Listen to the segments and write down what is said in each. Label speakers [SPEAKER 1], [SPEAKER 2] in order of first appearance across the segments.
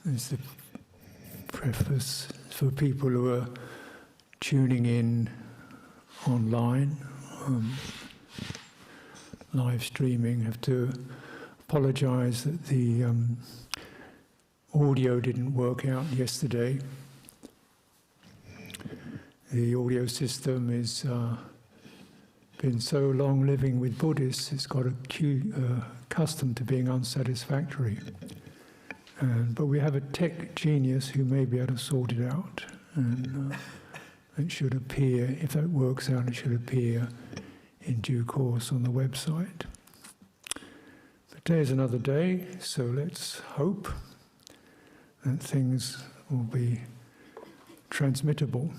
[SPEAKER 1] There's the preface for people who are tuning in online, live streaming. Have to apologise that the audio didn't work out yesterday. The audio system is been so long living with Buddhists, it's got accustomed to being unsatisfactory. But we have a tech genius who may be able to sort it out, and it should appear, if that works out, it should appear in due course on the website. But today's another day, so let's hope that things will be transmittable.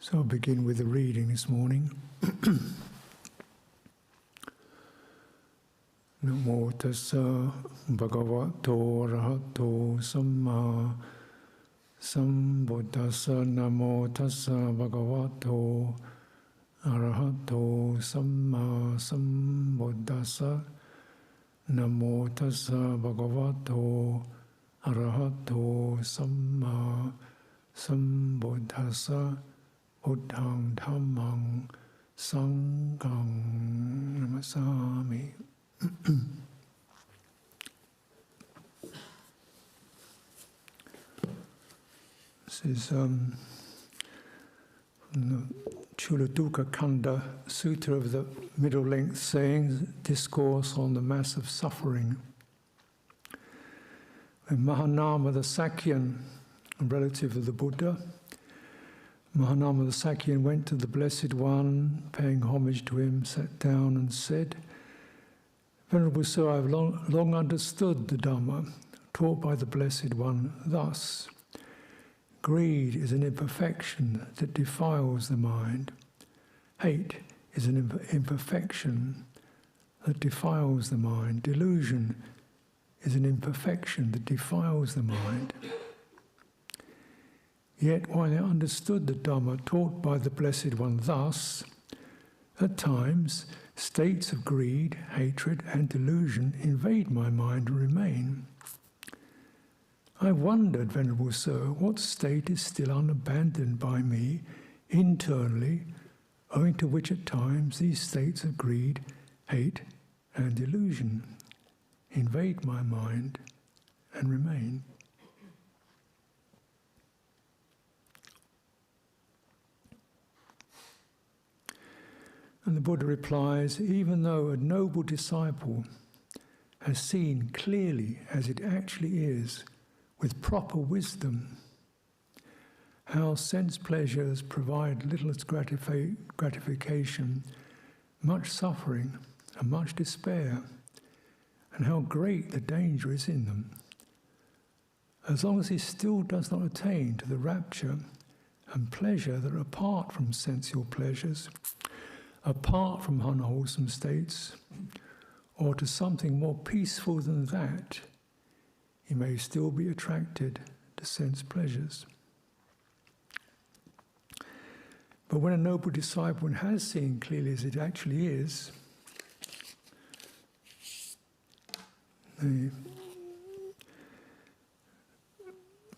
[SPEAKER 1] So I'll begin with the reading this morning. Namo tassa bhagavato arahato samma sambuddhassa. Namo tassa bhagavato arahato samma sambuddhassa. Namo tassa bhagavato arahato samma sambuddhassa. Buddhaṃ Dhammam Sangham Namasami. This is from the Chuladuka Kanda Sutta of the Middle Length Sayings, Discourse on the Mass of Suffering. When Mahanama the Sakyan, a relative of the Buddha, Mahanama the Sakyan went to the Blessed One, paying homage to him, sat down and said, Venerable Sir, I have long understood the Dhamma taught by the Blessed One thus. Greed is an imperfection that defiles the mind. Hate is an imperfection that defiles the mind. Delusion is an imperfection that defiles the mind. Yet, while I understood the Dhamma taught by the Blessed One thus, at times, states of greed, hatred, and delusion invade my mind and remain. I wondered, Venerable Sir, what state is still unabandoned by me internally, owing to which at times these states of greed, hate, and delusion invade my mind and remain. And the Buddha replies, even though a noble disciple has seen clearly as it actually is, with proper wisdom, how sense pleasures provide little gratification, much suffering, and much despair, and how great the danger is in them. As long as he still does not attain to the rapture and pleasure that are apart from sensual pleasures, apart from unwholesome states, or to something more peaceful than that, he may still be attracted to sense pleasures. But when a noble disciple has seen clearly as it actually is,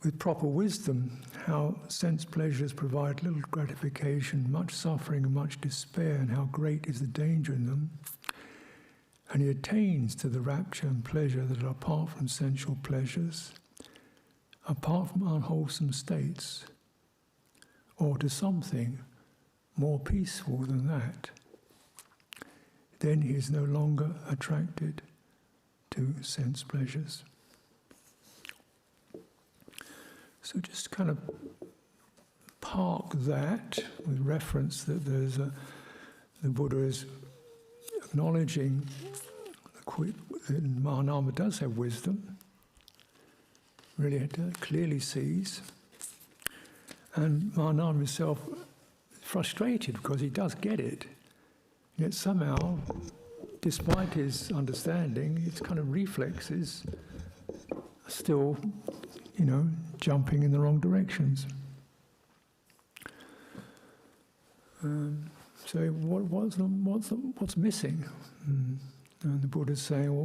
[SPEAKER 1] with proper wisdom, how sense pleasures provide little gratification, much suffering and much despair, and how great is the danger in them, and he attains to the rapture and pleasure that are apart from sensual pleasures, apart from unwholesome states, or to something more peaceful than that, then he is no longer attracted to sense pleasures. So just kind of park that with reference that the Buddha is acknowledging that Mahanama does have wisdom, really clearly sees, and Mahanama himself is frustrated because he does get it, yet somehow, despite his understanding, his kind of reflexes are still, jumping in the wrong directions. So what's missing? And the Buddha's saying, well,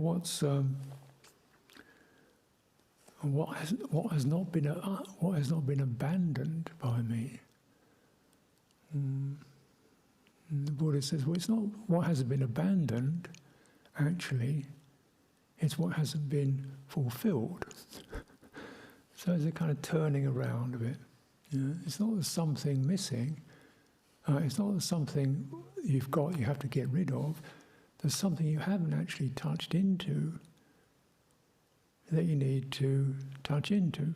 [SPEAKER 1] what has not been abandoned by me? And the Buddha says, well, it's not what hasn't been abandoned. Actually, it's what hasn't been fulfilled. So there's a kind of turning around of it. It's not there's something missing. It's not there's something you've got you have to get rid of. There's something you haven't actually touched into that you need to touch into.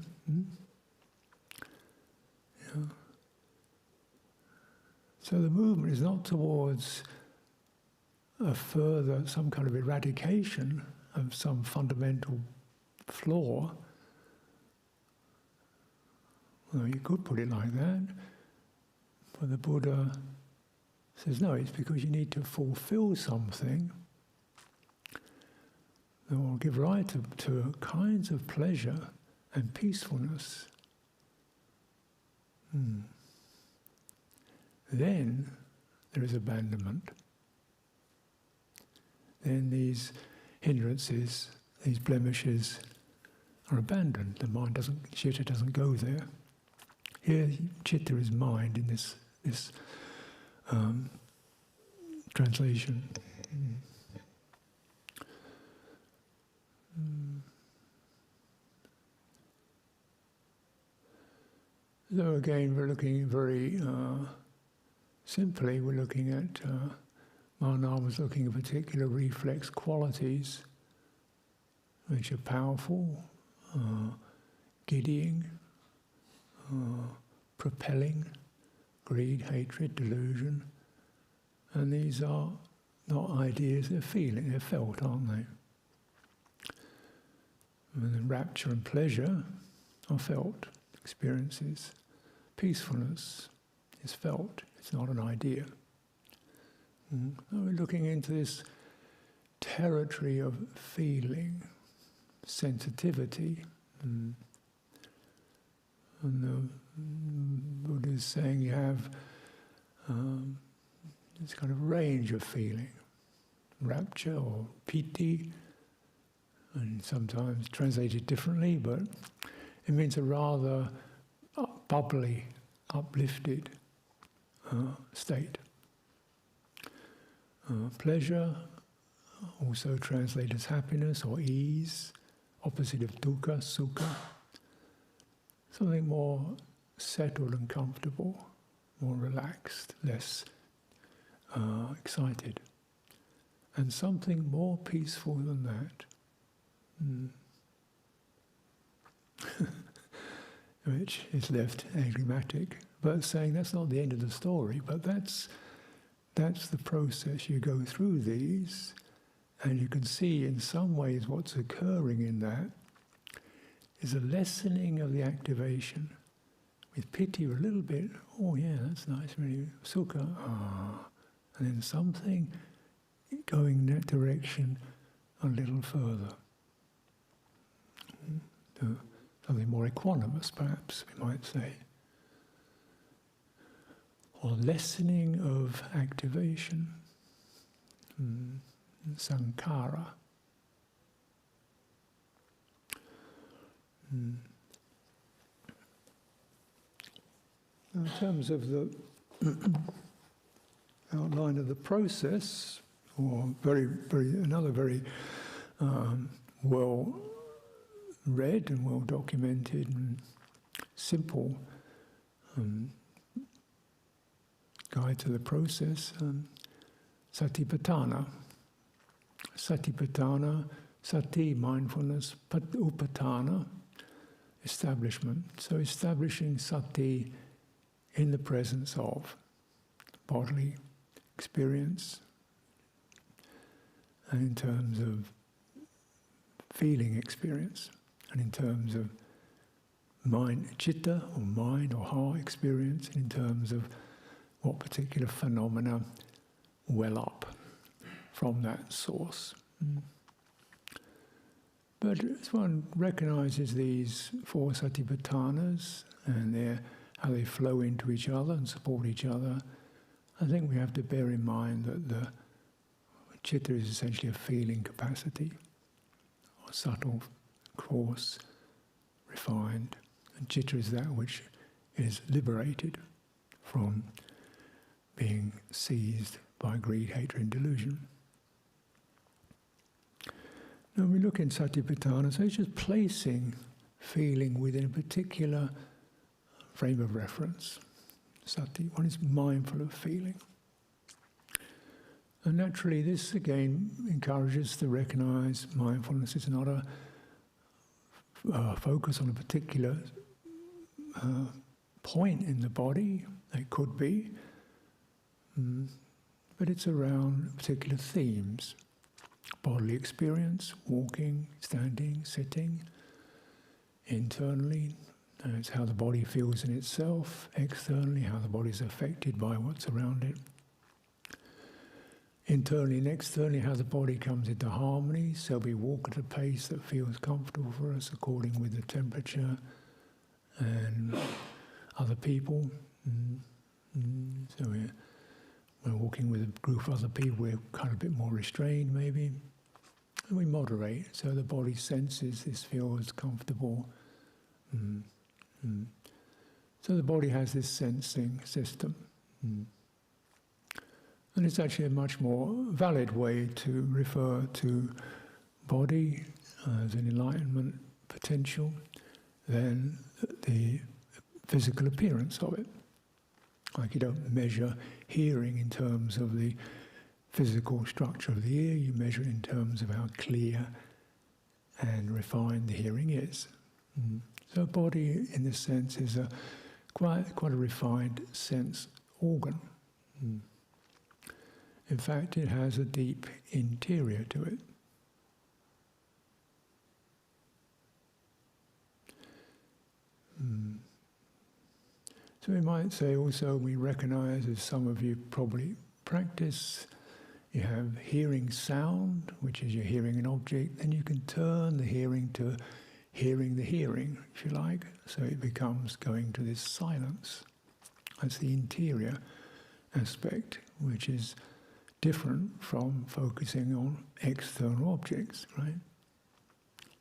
[SPEAKER 1] So the movement is not towards some kind of eradication of some fundamental flaw. Well, you could put it like that, but the Buddha says, no, it's because you need to fulfill something that will give rise to kinds of pleasure and peacefulness. Then there is abandonment. Then these hindrances, these blemishes are abandoned. The mind citta doesn't go there. Here, citta is mind in this translation. So again, we're looking very simply, we're looking at, Mahanama was looking at particular reflex qualities which are powerful, giddying, propelling, greed, hatred, delusion. And these are not ideas, they're feeling, they're felt, aren't they? And then rapture and pleasure are felt experiences. Peacefulness is felt, it's not an idea. So we're looking into this territory of feeling, sensitivity. And the Buddha is saying you have this kind of range of feeling, rapture or piti, and sometimes translated differently, but it means a rather bubbly, uplifted state. Pleasure, also translated as happiness or ease, opposite of dukkha, sukha. Something more settled and comfortable, more relaxed, less excited. And something more peaceful than that. Which is left enigmatic, but saying that's not the end of the story, but that's the process. You go through these, and you can see in some ways what's occurring in that is a lessening of the activation. With piti, a little bit, oh yeah, that's nice, really, sukha, and then something going in that direction a little further. Something more equanimous, perhaps, we might say. Or lessening of activation, sankhara. Now, in terms of the outline of the process, or another very well read and well documented and simple guide to the process, satipatthana. Satipatthana, sati, mindfulness, upatthana, establishment. So establishing sati in the presence of bodily experience, and in terms of feeling experience, and in terms of mind, citta, or mind or heart experience, and in terms of what particular phenomena well up from that source. But as one recognizes these four satipatthanas and how they flow into each other and support each other, I think we have to bear in mind that the citta is essentially a feeling capacity, or subtle, coarse, refined. And citta is that which is liberated from being seized by greed, hatred and delusion. Now we look in Satipatthana, so it's just placing feeling within a particular frame of reference. Sati, one is mindful of feeling. And naturally this again encourages to recognize mindfulness is not a focus on a particular point in the body. It could be, but it's around particular themes. Bodily experience, walking, standing, sitting. Internally, it's how the body feels in itself. Externally, how the body is affected by what's around it. Internally and externally, how the body comes into harmony, so we walk at a pace that feels comfortable for us according with the temperature and other people. So we're walking with a group of other people, we're kind of a bit more restrained maybe. And we moderate, so the body senses this feels comfortable. So the body has this sensing system. And it's actually a much more valid way to refer to body as an enlightenment potential than the physical appearance of it. Like you don't measure hearing in terms of the physical structure of the ear, you measure it in terms of how clear and refined the hearing is. So body, in this sense, is quite a refined sense organ. In fact, it has a deep interior to it. So we might say also, we recognize, as some of you probably practice, you have hearing sound, which is you're hearing an object, then you can turn the hearing to hearing the hearing, if you like. So it becomes going to this silence. That's the interior aspect, which is different from focusing on external objects, right?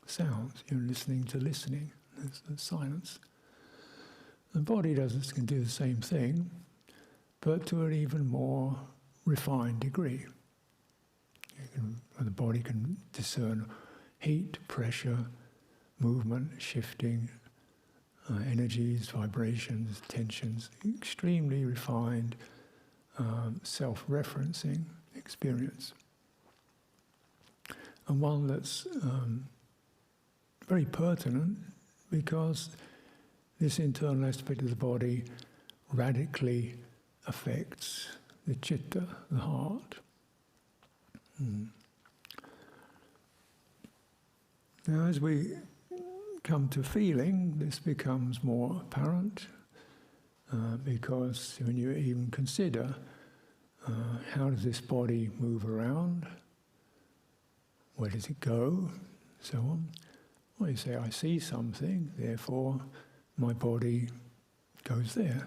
[SPEAKER 1] Sounds, you're listening to listening, that's the silence. The body can do the same thing, but to an even more refined degree. The body can discern heat, pressure, movement, shifting, energies, vibrations, tensions, extremely refined self-referencing experience. And one that's very pertinent because this internal aspect of the body radically affects the citta, the heart. Now, as we come to feeling, this becomes more apparent because when you even consider how does this body move around, where does it go, so on. Well, you say, I see something, therefore my body goes there.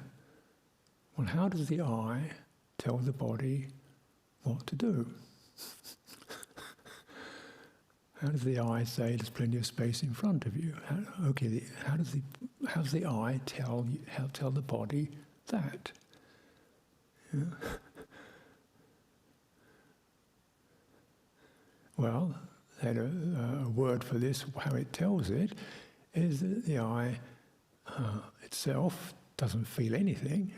[SPEAKER 1] Well, how does the eye tell the body what to do? How does the eye say there's plenty of space in front of you? How does the eye tell the body that? Yeah. Well, a word for this, how it tells it, is that the eye itself doesn't feel anything.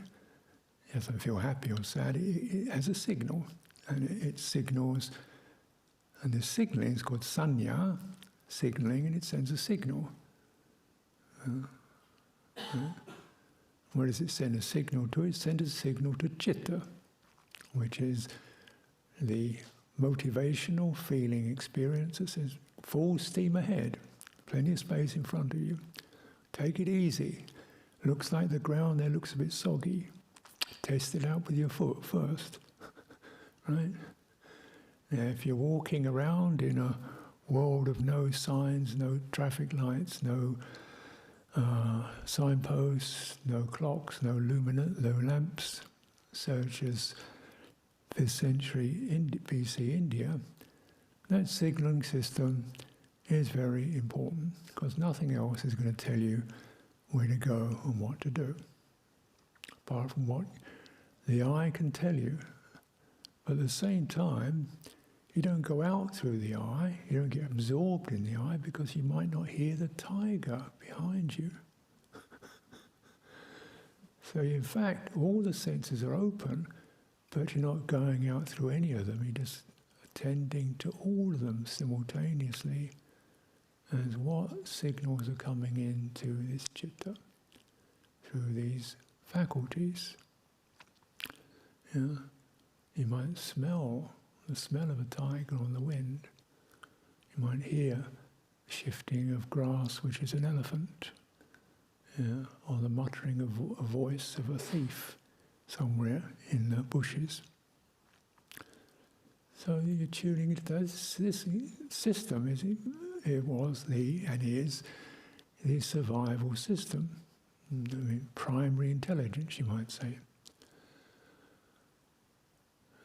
[SPEAKER 1] It doesn't feel happy or sad. It has a signal, and it signals. And the signaling is called sanya, signaling, and it sends a signal. Where does it send a signal to? It sends a signal to Chitta, which is the motivational feeling experience that says, full steam ahead, plenty of space in front of you. Take it easy. Looks like the ground there looks a bit soggy. Test it out with your foot first. Right? Now, if you're walking around in a world of no signs, no traffic lights, no signposts, no clocks, no lamps, such as 5th century BC India, that signalling system is very important because nothing else is going to tell you where to go and what to do, apart from what the eye can tell you. But at the same time, you don't go out through the eye, you don't get absorbed in the eye because you might not hear the tiger behind you. So in fact, all the senses are open, but you're not going out through any of them, you're just attending to all of them simultaneously as what signals are coming into this citta through these faculties. Yeah. You might smell the smell of a tiger on the wind. You might hear shifting of grass, which is an elephant, or the muttering of a voice of a thief somewhere in the bushes. So you're tuning into this system. It was and is the survival system, primary intelligence, you might say.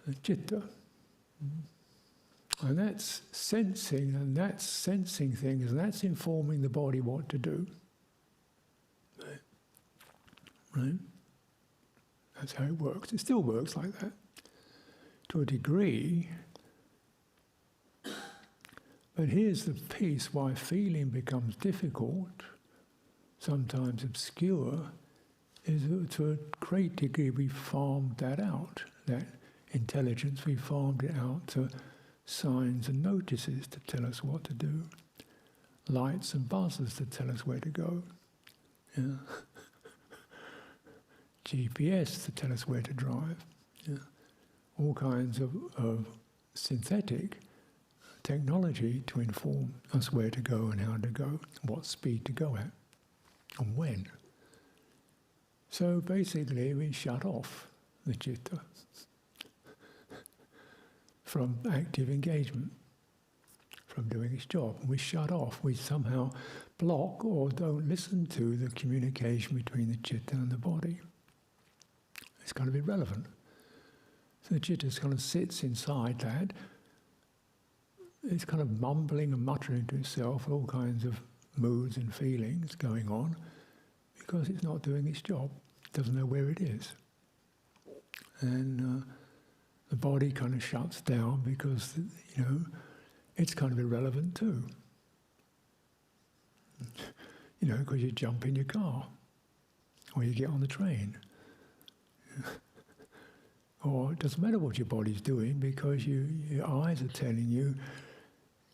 [SPEAKER 1] The citta. And that's sensing, things, and that's informing the body what to do. Right? That's how it works. It still works like that, to a degree. But here's the piece why feeling becomes difficult, sometimes obscure, is that to a great degree we farmed that out, that intelligence, we farmed it out to signs and notices to tell us what to do, lights and buzzers to tell us where to go, GPS to tell us where to drive, all kinds of synthetic technology to inform us where to go and how to go, what speed to go at, and when. So basically we shut off the citta from active engagement, from doing its job. We shut off, we somehow block or don't listen to the communication between the citta and the body. It's kind of irrelevant. So the citta kind of sits inside that. It's kind of mumbling and muttering to itself, all kinds of moods and feelings going on, because it's not doing its job. It doesn't know where it is. And the body kind of shuts down because, it's kind of irrelevant too. Because you jump in your car, or you get on the train. Or it doesn't matter what your body's doing because your eyes are telling you,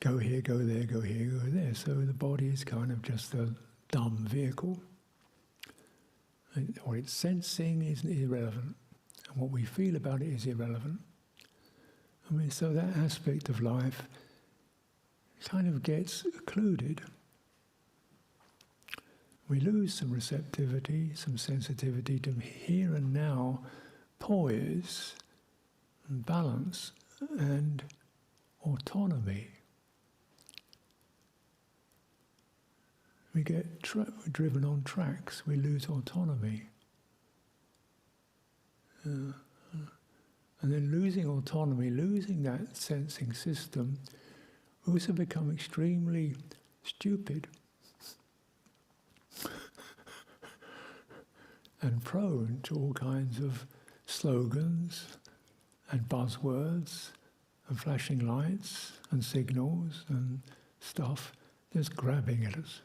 [SPEAKER 1] go here, go there, go here, go there. So the body is kind of just a dumb vehicle. What it's sensing is irrelevant. And what we feel about it is irrelevant. So that aspect of life kind of gets occluded. We lose some receptivity, some sensitivity to here and now, poise, and balance, and autonomy. We get driven on tracks, we lose autonomy. And then losing autonomy, losing that sensing system, we also become extremely stupid and prone to all kinds of slogans and buzzwords and flashing lights and signals and stuff just grabbing at us,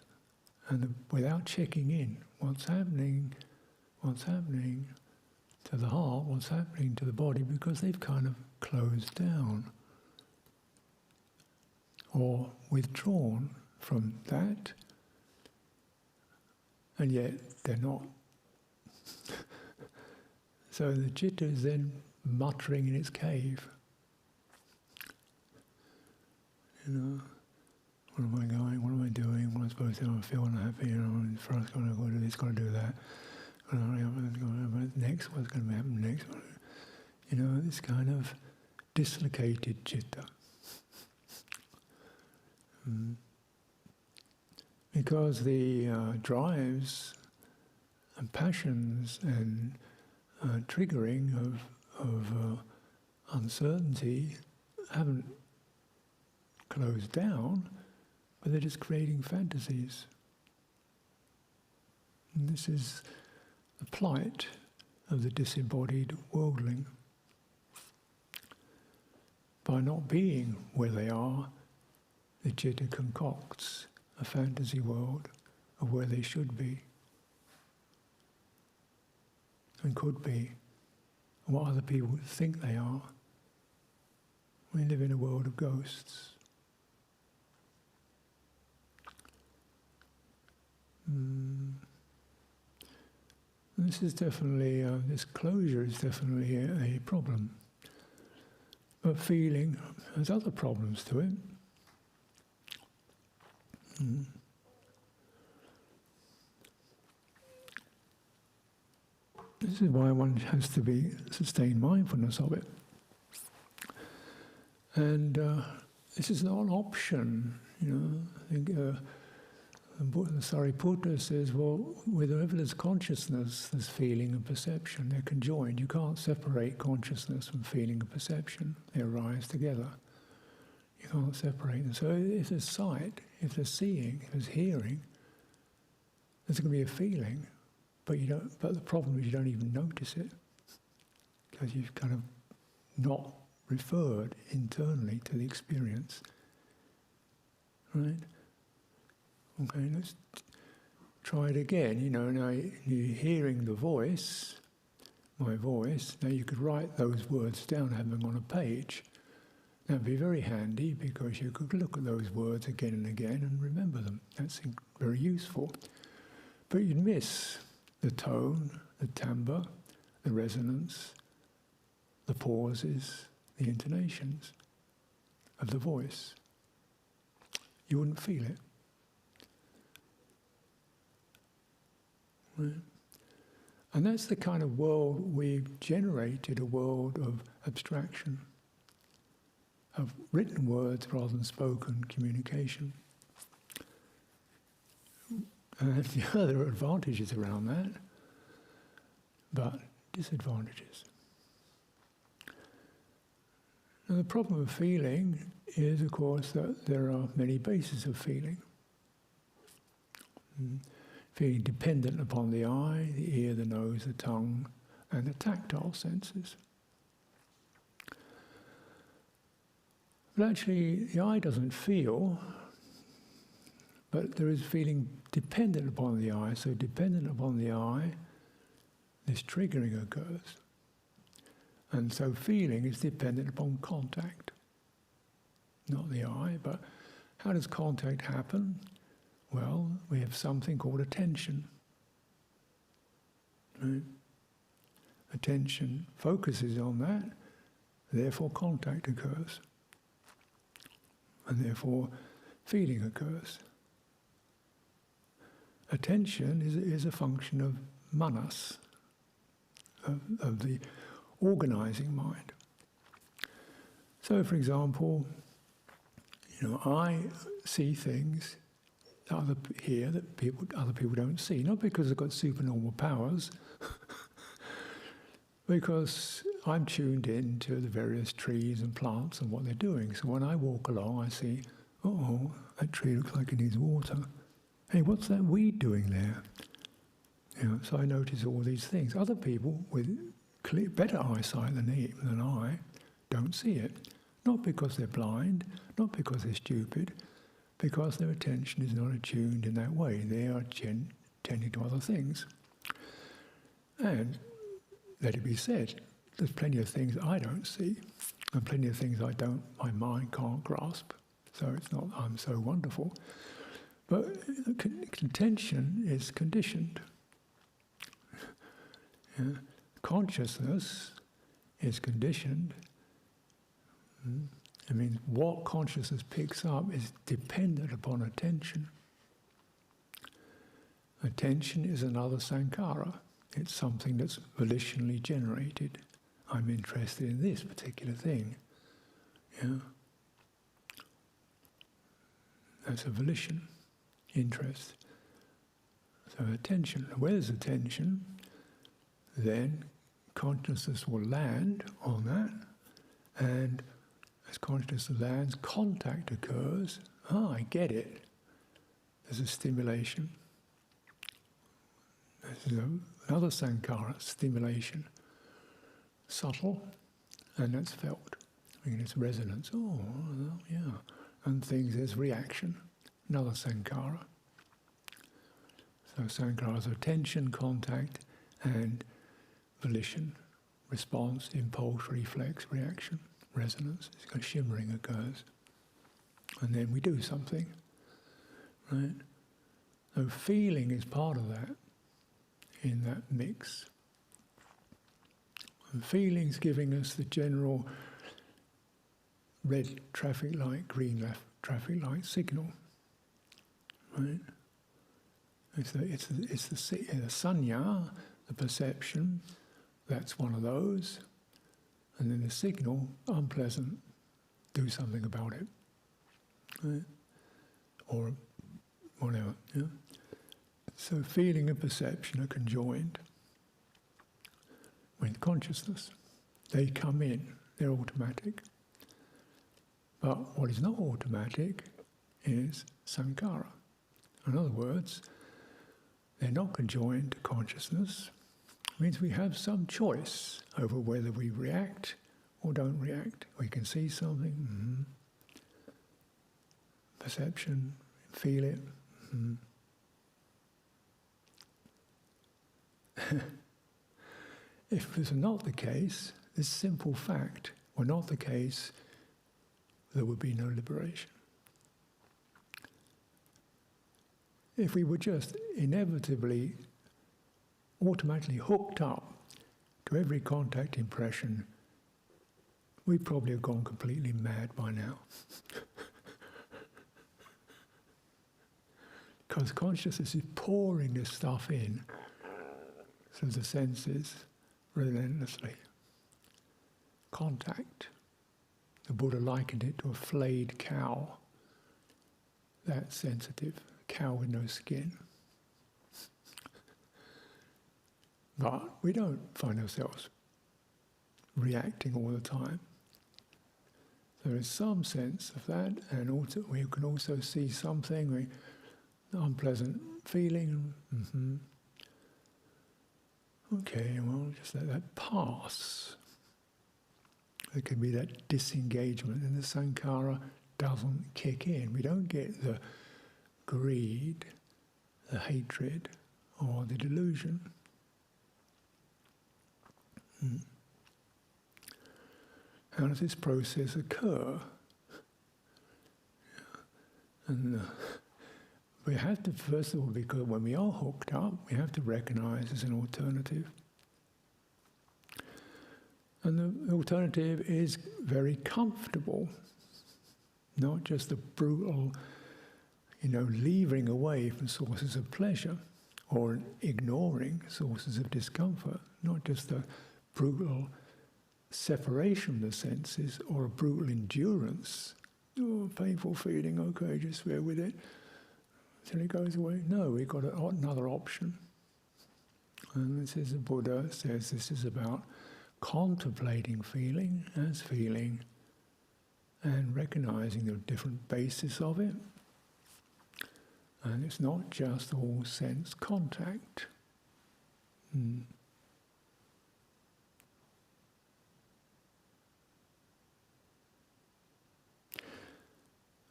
[SPEAKER 1] and without checking in what's happening to the heart, what's happening to the body, because they've kind of closed down or withdrawn from that, and yet they're not So the citta is then muttering in its cave. You know, where am I going? What am I doing? What am I supposed to do? I feel unhappy. You know, first got to go do this, got to do that. Got to hurry up. Next, what's going to happen next? You know, this kind of dislocated citta. Because the drives and passions and triggering of uncertainty haven't closed down, but they're just creating fantasies. And this is the plight of the disembodied worldling. By not being where they are, the citta concocts a fantasy world of where they should be and could be, and what other people think they are. We live in a world of ghosts. This is definitely, this closure is definitely a problem. But feeling has other problems to it. This is why one has to be sustained mindfulness of it. And this is not an option, you know. I think Sariputta says, well, wherever there's consciousness, there's feeling and perception. They're conjoined. You can't separate consciousness from feeling and perception. They arise together. You can't separate them. So if there's sight, if there's seeing, if there's hearing, there's going to be a feeling. But you don't. But the problem is you don't even notice it, because you've kind of not referred internally to the experience. Right? Okay, let's try it again. You know, now you're hearing the voice, my voice. Now you could write those words down, have them on a page. That'd be very handy, because you could look at those words again and again and remember them. That's very useful. But you'd miss the tone, the timbre, the resonance, the pauses, the intonations of the voice. You wouldn't feel it. Right? And that's the kind of world we've generated, a world of abstraction, of written words rather than spoken communication. And there are advantages around that, but disadvantages. Now, the problem of feeling is, of course, that there are many bases of feeling. Feeling dependent upon the eye, the ear, the nose, the tongue, and the tactile senses. But actually, the eye doesn't feel, but there is feeling dependent upon the eye. So dependent upon the eye, this triggering occurs. And so feeling is dependent upon contact. Not the eye, but how does contact happen? Well, we have something called attention. Right? Attention focuses on that, therefore contact occurs. And therefore feeling occurs. Attention is a function of manas, of the organizing mind. So, for example, you know, I see things that other people don't see, not because I've got supernormal powers, because I'm tuned in to the various trees and plants and what they're doing. So when I walk along, I see, oh, that tree looks like it needs water. Hey, what's that weed doing there? You know, so I notice all these things. Other people with better eyesight than I don't see it. Not because they're blind, not because they're stupid, because their attention is not attuned in that way. They are tending to other things. And let it be said, there's plenty of things I don't see, and plenty of things my mind can't grasp. So it's not I'm so wonderful. But attention is conditioned. Yeah. consciousness is conditioned. I mean, what consciousness picks up is dependent upon attention. Attention is another sankhara. It's something that's volitionally generated. I'm interested in this particular thing. Yeah. That's a volition, interest. So attention. Where there's attention, then consciousness will land on that, and as consciousness lands, contact occurs. I get it. There's a stimulation. There's another sankhara, stimulation. Subtle, and that's felt. I mean, it's resonance. Oh, yeah. And things, there's reaction. Another sankhara. So sankharas are attention, contact, and volition. Response, impulse, reflex, reaction, resonance. It's kind of shimmering occurs. And then we do something. Right? So feeling is part of that, in that mix. And feeling's giving us the general red traffic light, green traffic light signal. Right? It's the sanya, the perception, that's one of those. And then the signal, unpleasant, do something about it. Right? Or whatever. Yeah? So feeling and perception are conjoined with consciousness. They come in, they're automatic. But what is not automatic is sankhara. In other words, they're not conjoined to consciousness. It means we have some choice over whether we react or don't react. We can see something, perception, feel it. If this is not the case, this simple fact were not the case, there would be no liberation. If we were just inevitably, automatically hooked up to every contact impression, we'd probably have gone completely mad by now. Because consciousness is pouring this stuff in through the senses relentlessly. Contact. The Buddha likened it to a flayed cow. That's sensitive. A cow with no skin. But we don't find ourselves reacting all the time. There is some sense of that, and also we can also see something, unpleasant feeling. Okay, well, just let that pass. There can be that disengagement, and the sankhara doesn't kick in. We don't get the greed, the hatred, or the delusion. How does this process occur? And we have to, first of all, because when we are hooked up, we have to recognize there's an alternative. And the alternative is very comfortable, not just the brutal, leaving away from sources of pleasure or ignoring sources of discomfort, not just a brutal separation from the senses or a brutal endurance. Oh, painful feeling, okay, just bear with it till it goes away. No, we've got another option. And this is, the Buddha says this is about contemplating feeling as feeling and recognizing the different basis of it. And it's not just all sense contact. And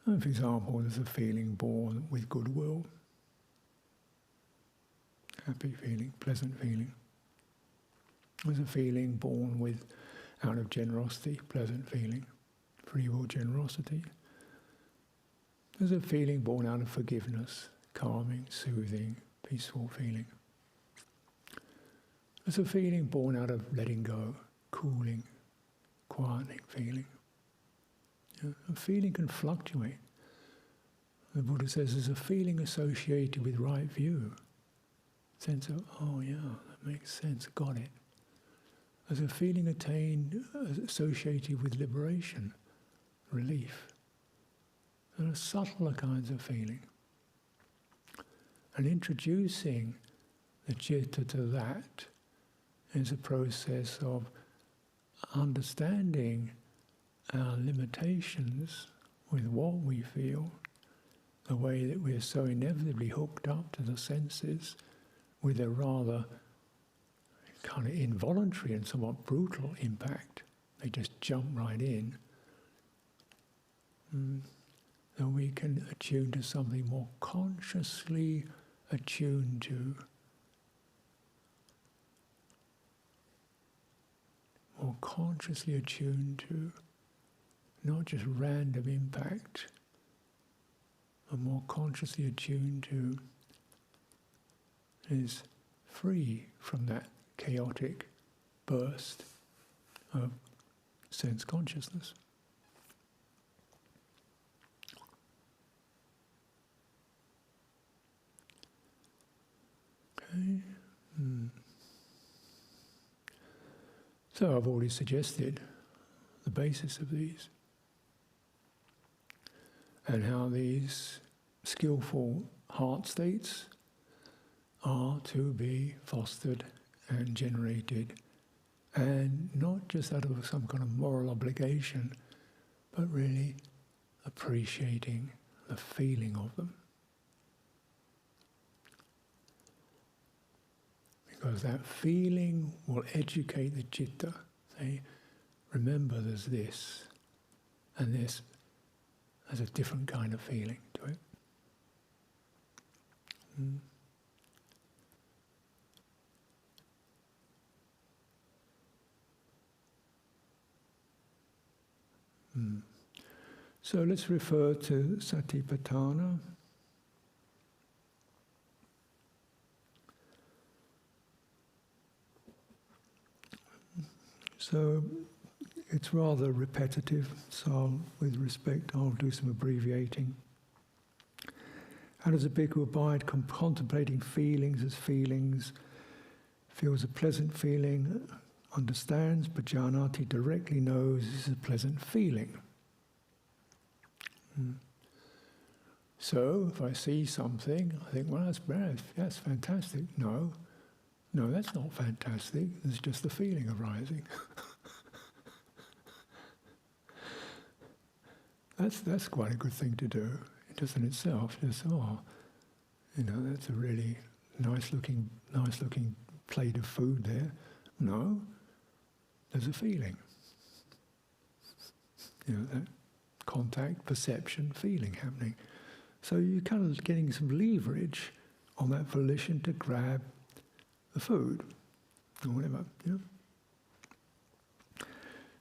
[SPEAKER 1] for example, there's a feeling born with goodwill, happy feeling, pleasant feeling. There's a feeling born out of generosity, pleasant feeling, free will generosity. There's a feeling born out of forgiveness, calming, soothing, peaceful feeling. It's a feeling born out of letting go, cooling, quietening feeling. A feeling can fluctuate. The Buddha says there's a feeling associated with right view. Sense of, oh yeah, that makes sense, got it. There's a feeling attained, associated with liberation, relief. There are subtler kinds of feeling. And introducing the citta to that is a process of understanding our limitations with what we feel, the way that we're so inevitably hooked up to the senses with a rather kind of involuntary and somewhat brutal impact. They just jump right in. So we can attune to something more consciously attuned to. More consciously attuned to, not just random impact, but more consciously attuned to is free from that chaotic burst of sense consciousness. Okay. So I've already suggested the basis of these and how these skillful heart states are to be fostered and generated, and not just out of some kind of moral obligation, but really appreciating the feeling of them. Because that feeling will educate the citta. Say, remember there's this, and this has a different kind of feeling to it. So let's refer to Satipatthana. So it's rather repetitive, so with respect I'll do some abbreviating. How does a bhikkhu abide contemplating feelings as feelings, feels a pleasant feeling, understands, pajanati directly knows this is a pleasant feeling. So if I see something, I think, well, that's fantastic. No, that's not fantastic. It's just the feeling arising. That's quite a good thing to do, just in itself. Just that's a really nice looking plate of food there. No, there's a feeling. That contact, perception, feeling happening. So you're kind of getting some leverage on that volition to grab the food, or whatever.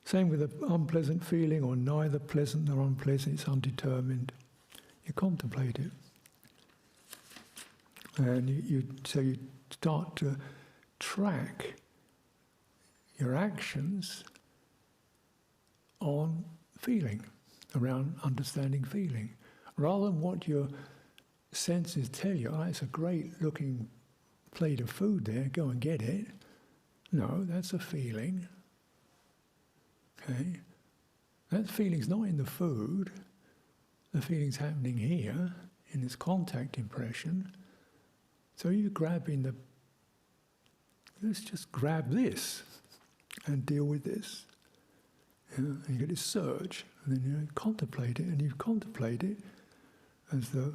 [SPEAKER 1] Same with an unpleasant feeling, or neither pleasant nor unpleasant, it's undetermined. You contemplate it. And you start to track your actions on feeling, around understanding feeling. Rather than what your senses tell you, it's a great looking plate of food there, go and get it. No, that's a feeling. Okay? That feeling's not in the food. The feeling's happening here, in this contact impression. So you're grabbing let's just grab this and deal with this. And you get this surge, and then you contemplate it, and you contemplate it, as the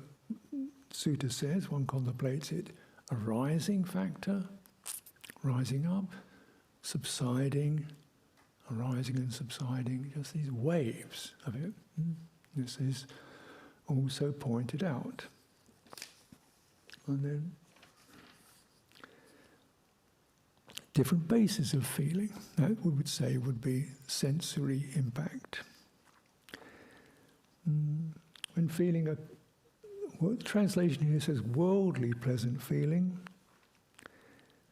[SPEAKER 1] sutta says, one contemplates it, a rising factor, rising up, subsiding, arising and subsiding, just these waves of it. This is also pointed out. And then different bases of feeling, that we would say would be sensory impact. When feeling translation here says worldly pleasant feeling,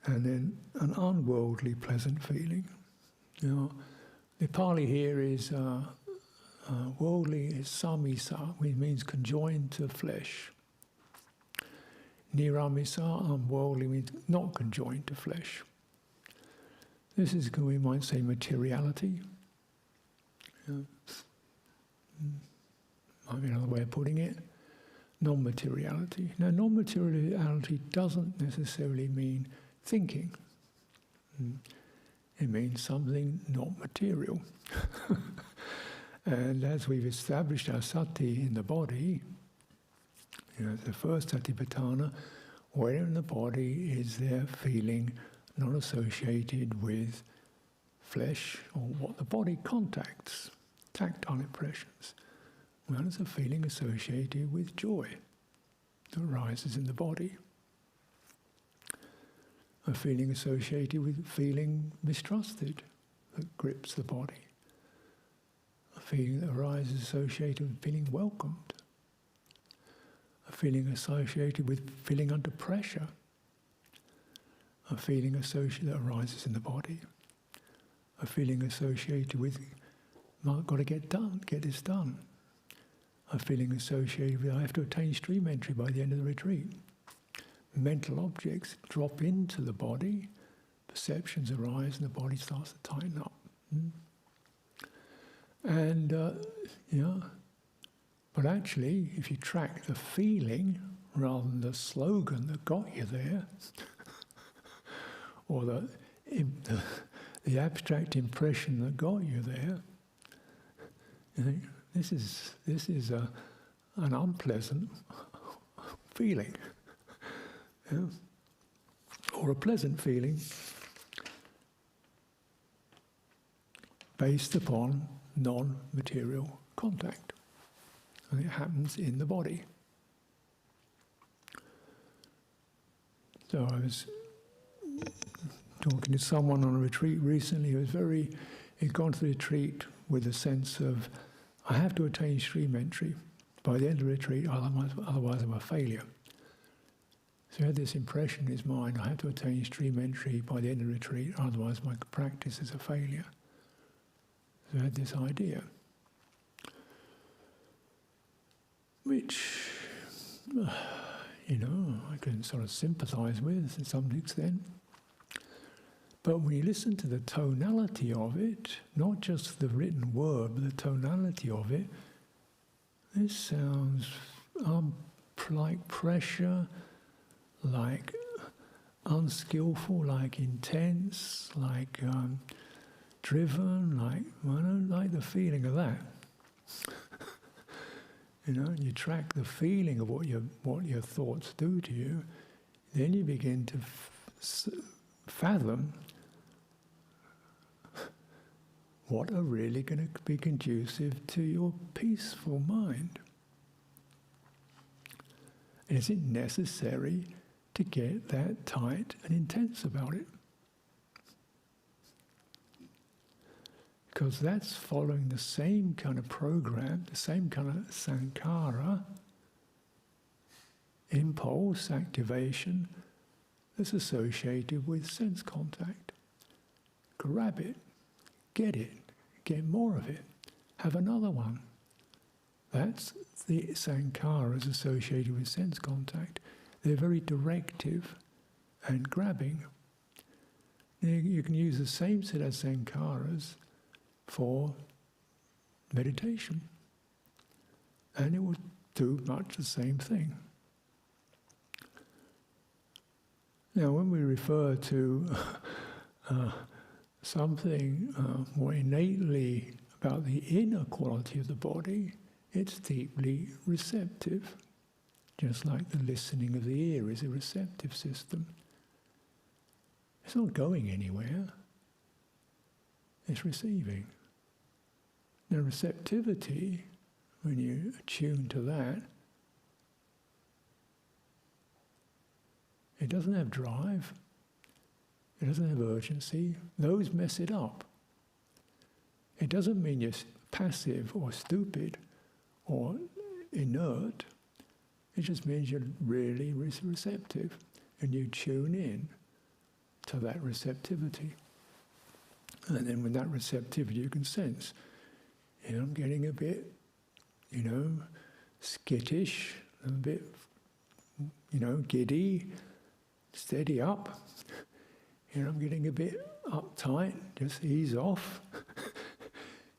[SPEAKER 1] and then an unworldly pleasant feeling. Now, the Pali here is worldly is samisa, which means conjoined to flesh. Niramisa, unworldly, means not conjoined to flesh. This is, we might say, materiality. Might be another way of putting it. Non-materiality. Now, non-materiality doesn't necessarily mean thinking. It means something not material. And as we've established our sati in the body, the first satipatthana, where in the body is there feeling not associated with flesh or what the body contacts, tactile impressions. Well, it's a feeling associated with joy that arises in the body. A feeling associated with feeling mistrusted that grips the body. A feeling that arises associated with feeling welcomed. A feeling associated with feeling under pressure. A feeling associated that arises in the body. A feeling associated with, I've got to get this done. A feeling associated with, I have to attain stream entry by the end of the retreat. Mental objects drop into the body, perceptions arise, and the body starts to tighten up. And, but actually, if you track the feeling rather than the slogan that got you there, or the abstract impression that got you there, you think, this is an unpleasant feeling, or a pleasant feeling based upon non-material contact. And it happens in the body. So I was talking to someone on a retreat recently he'd gone to the retreat with a sense of, I have to attain stream entry by the end of the retreat, otherwise I'm a failure. So he had this impression in his mind, I have to attain stream entry by the end of the retreat, otherwise my practice is a failure. So he had this idea, which, I can sort of sympathise with to some extent. But when you listen to the tonality of it, not just the written word, but the tonality of it, this sounds like pressure, like unskillful, like intense, like driven, like, I don't like the feeling of that. You track the feeling of what your thoughts do to you, then you begin to fathom what are really going to be conducive to your peaceful mind. And is it necessary to get that tight and intense about it? Because that's following the same kind of program, the same kind of sankhara, impulse, activation, that's associated with sense contact. Grab it, get more of it, have another one. That's the sankharas associated with sense contact. They're very directive and grabbing. You can use the same set of sankharas for meditation, and it will do much the same thing. Now, when we refer to something more innately about the inner quality of the body, it's deeply receptive, just like the listening of the ear is a receptive system. It's not going anywhere, it's receiving. Now, receptivity, when you attune to that, it doesn't have drive, it doesn't have urgency. Those mess it up. It doesn't mean you're passive or stupid or inert. It just means you're really receptive and you tune in to that receptivity. And then with that receptivity you can sense, I'm getting a bit, skittish, a bit, giddy, steady up. I'm getting a bit uptight, just ease off.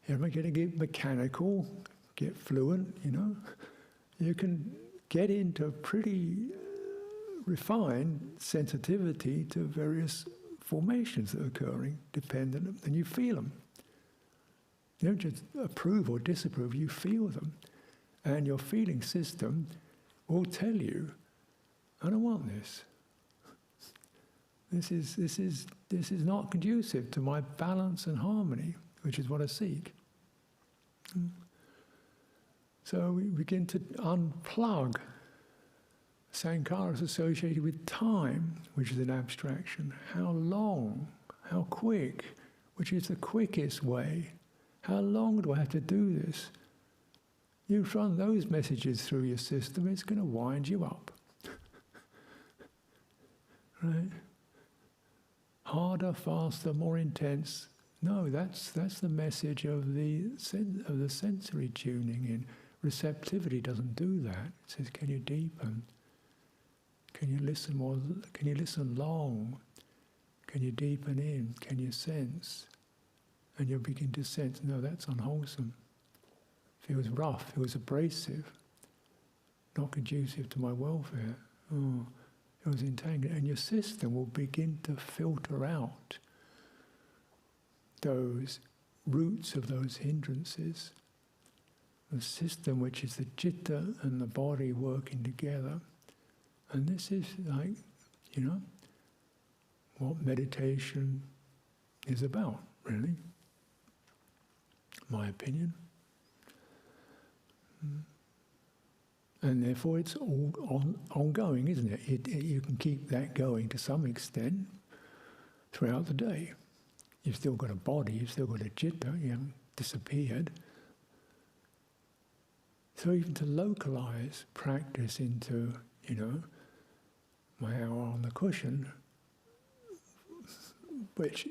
[SPEAKER 1] Am I going to get mechanical, get fluent, You can get into pretty refined sensitivity to various formations that are occurring, dependent, and you feel them. You don't just approve or disapprove, you feel them. And your feeling system will tell you, I don't want this. This is not conducive to my balance and harmony, which is what I seek. So we begin to unplug sankharas associated with time, which is an abstraction. How long? How quick? Which is the quickest way? How long do I have to do this? You run those messages through your system, it's going to wind you up. Right? Harder, faster, more intense. No, that's the message of the sensory tuning in. Receptivity doesn't do that. It says, can you deepen? Can you listen more? Can you listen long? Can you deepen in? Can you sense? And you'll begin to sense, no, that's unwholesome. Feels rough, feels abrasive, not conducive to my welfare. Oh, it was entangled. And your system will begin to filter out those roots of those hindrances. The system which is the citta and the body working together. And this is like, what meditation is about, really. My opinion. And therefore it's all ongoing, isn't it? You can keep that going to some extent throughout the day. You've still got a body, you've still got a citta, you haven't disappeared. So even to localize practice into, my hour on the cushion, which,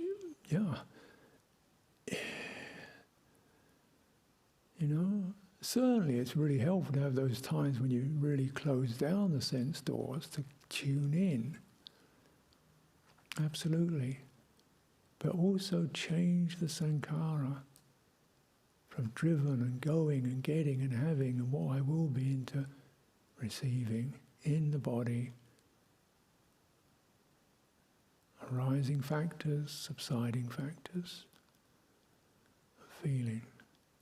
[SPEAKER 1] certainly it's really helpful to have those times when you really close down the sense doors to tune in. Absolutely. But also change the sankhara from driven and going and getting and having and what I will be into receiving in the body. Arising factors, subsiding factors, feeling,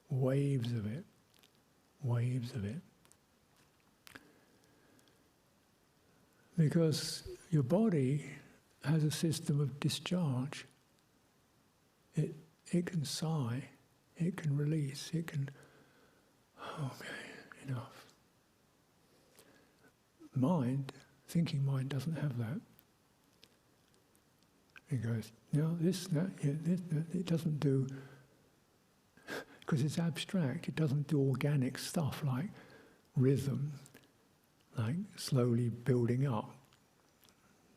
[SPEAKER 1] waves of it. Waves of it. Because your body has a system of discharge. It can sigh, it can release, it can, okay, enough. Thinking mind doesn't have that. It goes, this, that, it doesn't do, because it's abstract, it doesn't do organic stuff like rhythm, like slowly building up,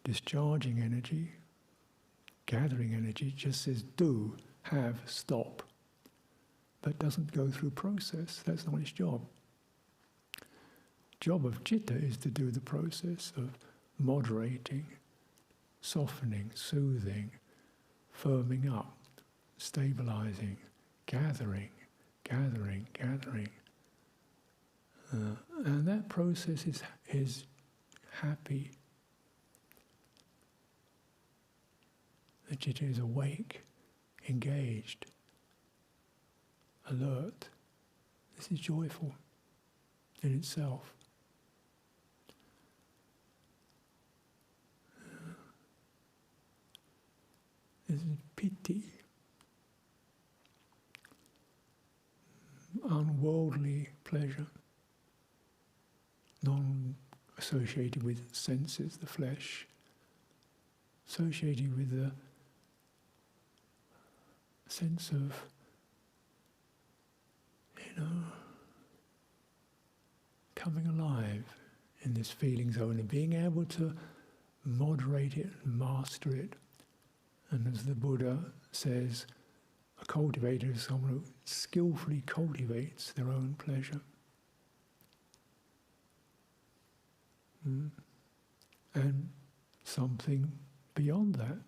[SPEAKER 1] discharging energy, gathering energy. It just says do, have, stop, but doesn't go through process. That's not its job. Job of citta is to do the process of moderating, softening, soothing, firming up, stabilizing, gathering. And that process is happy. The citta is awake, engaged, alert. This is joyful in itself. This is piti, unworldly pleasure, non-associated with senses, the flesh, associated with the sense of, coming alive in this feeling zone and being able to moderate it and master it And as the Buddha says, a cultivator is someone who skillfully cultivates their own pleasure. And something beyond that.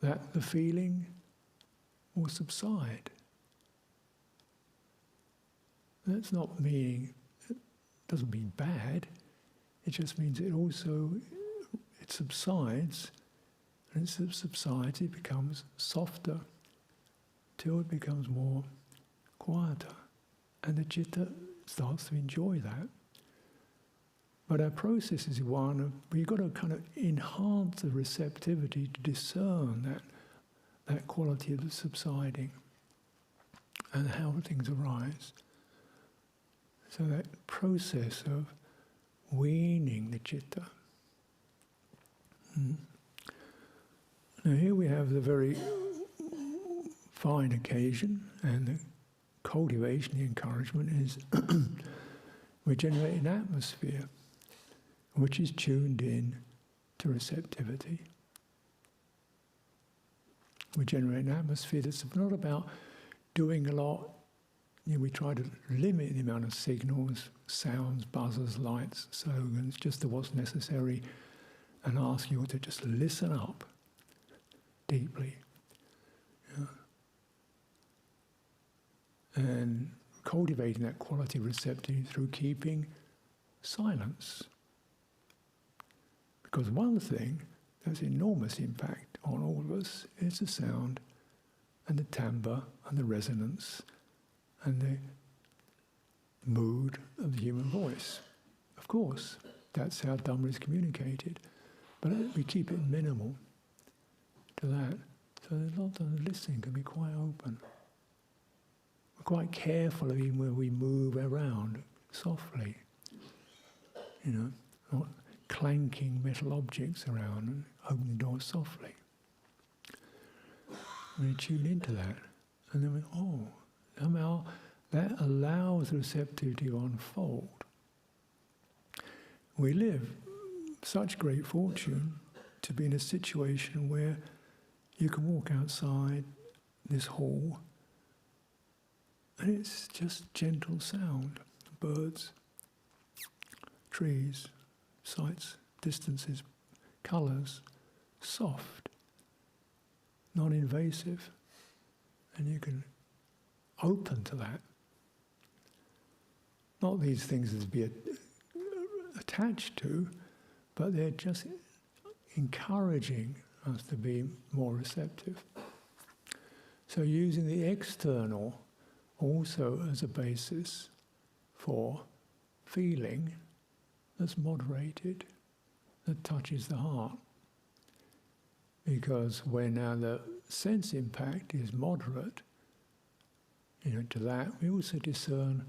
[SPEAKER 1] That the feeling will subside. That's not meaning, it doesn't mean bad, it just means it subsides, and as it subsides it becomes softer till it becomes more quieter, and the citta starts to enjoy that. But our process is one of, we've got to kind of enhance the receptivity to discern that quality of the subsiding and how things arise. So that process of weaning the citta. Now here we have the very fine occasion, and the cultivation, the encouragement is we generate an atmosphere which is tuned in to receptivity. We generate an atmosphere that's not about doing a lot. We try to limit the amount of signals, sounds, buzzers, lights, slogans, just to what's necessary, and ask you to just listen up deeply. And cultivating that quality of receptivity through keeping silence. Because one thing that's enormous impact on all of us is the sound and the timbre and the resonance and the mood of the human voice. Of course, that's how Dhamma is communicated, but we keep it minimal to that, so a lot of the listening can be quite open. We're quite careful even when we move around softly, not clanking metal objects around, and opening doors softly. We tune into that, and then somehow that allows the receptivity to unfold. We live such great fortune to be in a situation where you can walk outside this hall and it's just gentle sound, birds, trees, sights, distances, colours, soft, non-invasive, and you can open to that. Not these things to be attached to, but they're just encouraging us to be more receptive. So using the external also as a basis for feeling that's moderated, that touches the heart. Because when now the sense impact is moderate, to that we also discern,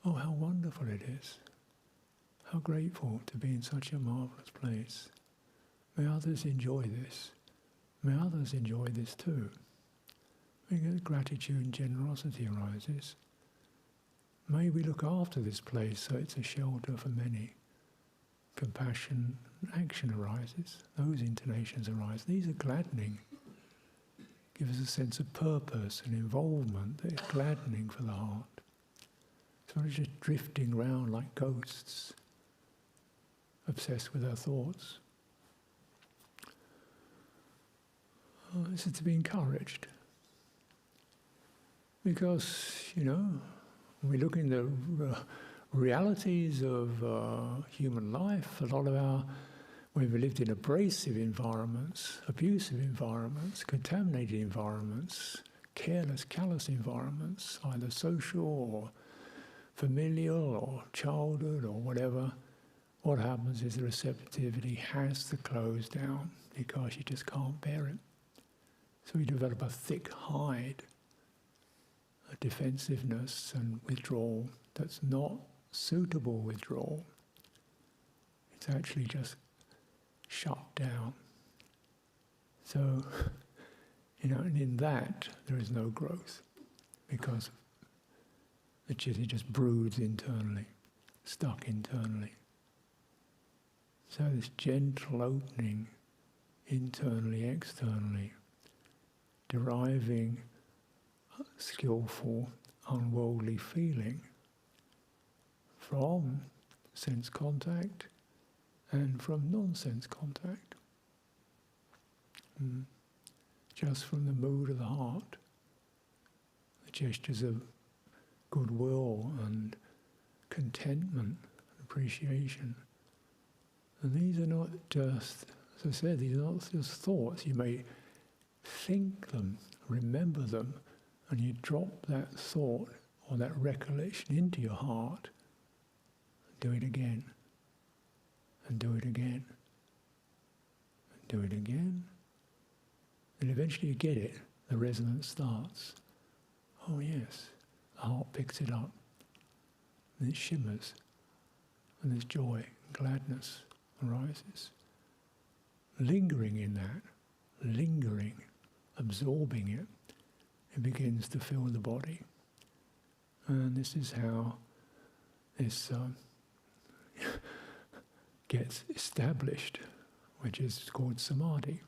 [SPEAKER 1] how wonderful it is. How grateful to be in such a marvellous place. May others enjoy this. May others enjoy this too. Gratitude and generosity arises. May we look after this place so it's a shelter for many. Compassion and action arises. Those intonations arise. These are gladdening. Give us a sense of purpose and involvement that is gladdening for the heart. It's not just drifting around like ghosts, obsessed with our thoughts. This is to be encouraged. Because, when we look in the realities of human life, a lot of we've lived in abrasive environments, abusive environments, contaminated environments, careless, callous environments, either social or familial or childhood or whatever. What happens is the receptivity has to close down because you just can't bear it. So we develop a thick hide, a defensiveness and withdrawal that's not suitable withdrawal. It's actually just shut down. So, and in that there is no growth because the citta just broods internally, stuck internally. So this gentle opening internally, externally, deriving skillful, unworldly feeling from sense contact and from non-sense contact. Just from the mood of the heart, the gestures of goodwill and contentment, appreciation. And these are not just, as I said, these are not just thoughts. You may think them, remember them, and you drop that thought or that recollection into your heart. Do it again, and do it again, and do it again. And eventually you get it, the resonance starts. Oh yes, the heart picks it up, and it shimmers, and there's joy, gladness arises. Lingering in that, lingering, absorbing it, it begins to fill the body. And this is how this gets established, which is called samadhi.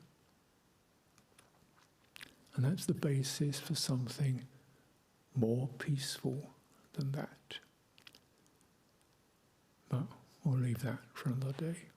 [SPEAKER 1] And that's the basis for something more peaceful than that. But we'll leave that for another day.